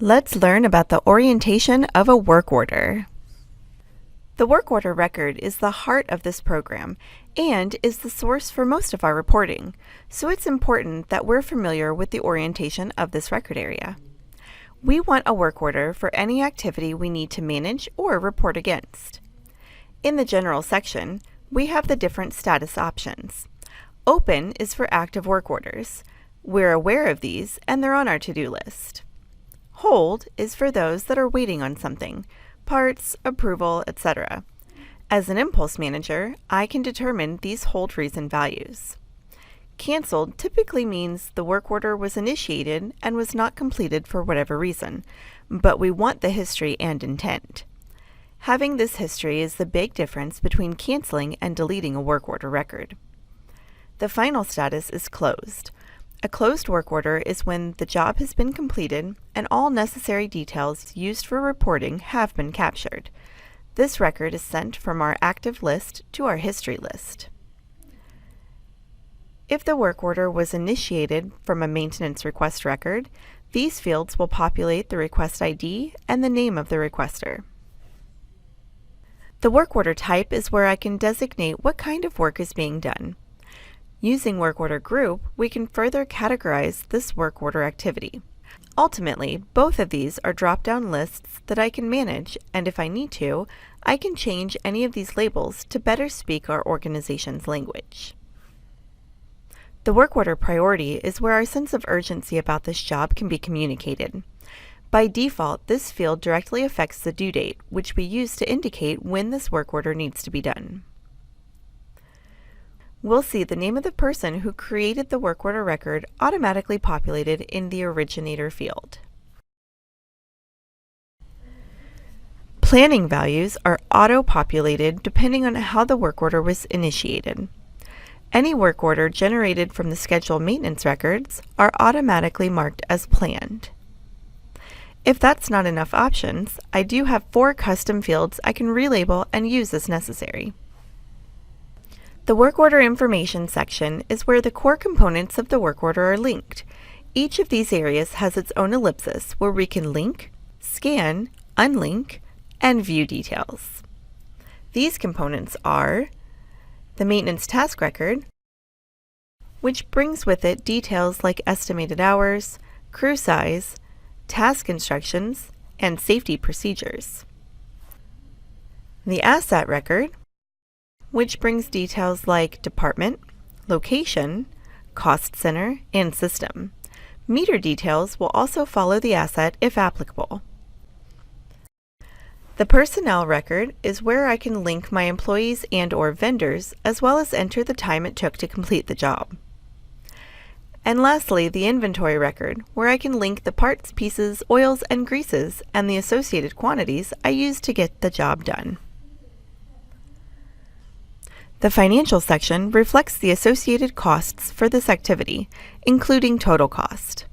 Let's learn about the orientation of a work order. The work order record is the heart of this program and is the source for most of our reporting, so it's important that we're familiar with the orientation of this record area. We want a work order for any activity we need to manage or report against. In the General section, we have the different status options. Open is for active work orders. We're aware of these and they're on our to-do list. Hold is for those that are waiting on something, parts, approval, etc. As an impulse manager, I can determine these hold reason values. Canceled typically means the work order was initiated and was not completed for whatever reason, but we want the history and intent. Having this history is the big difference between canceling and deleting a work order record. The final status is closed. A closed work order is when the job has been completed and all necessary details used for reporting have been captured. This record is sent from our active list to our history list. If the work order was initiated from a maintenance request record, these fields will populate the request ID and the name of the requester. The work order type is where I can designate what kind of work is being done. Using work order group, we can further categorize this work order activity. Ultimately, both of these are drop-down lists that I can manage, and if I need to, I can change any of these labels to better speak our organization's language. The work order priority is where our sense of urgency about this job can be communicated. By default, this field directly affects the due date, which we use to indicate when this work order needs to be done. We'll see the name of the person who created the work order record automatically populated in the originator field. Planning values are auto-populated depending on how the work order was initiated. Any work order generated from the schedule maintenance records are automatically marked as planned. If that's not enough options, I do have 4 custom fields I can relabel and use as necessary. The work order information section is where the core components of the work order are linked. Each of these areas has its own ellipsis where we can link, scan, unlink, and view details. These components are the maintenance task record, which brings with it details like estimated hours, crew size, task instructions, and safety procedures. The asset record, which brings details like department, location, cost center, and system. Meter details will also follow the asset if applicable. The personnel record is where I can link my employees and/or vendors, as well as enter the time it took to complete the job. And lastly, the inventory record, where I can link the parts, pieces, oils, and greases, and the associated quantities I used to get the job done. The financial section reflects the associated costs for this activity, including total cost.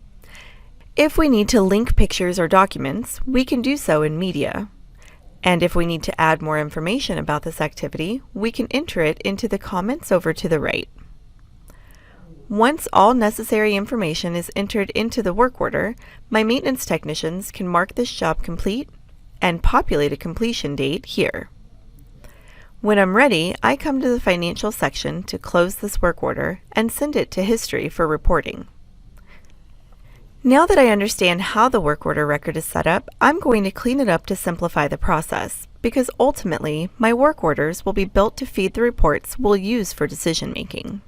If we need to link pictures or documents, we can do so in Media. And if we need to add more information about this activity, we can enter it into the comments over to the right. Once all necessary information is entered into the work order, my maintenance technicians can mark this job complete and populate a completion date here. When I'm ready, I come to the financial section to close this work order and send it to history for reporting. Now that I understand how the work order record is set up, I'm going to clean it up to simplify the process, because ultimately, my work orders will be built to feed the reports we'll use for decision making.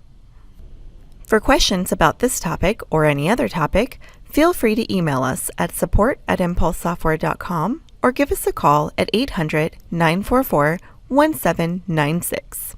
For questions about this topic or any other topic, feel free to email us at support@impulsesoftware.com or give us a call at 800-944-1796.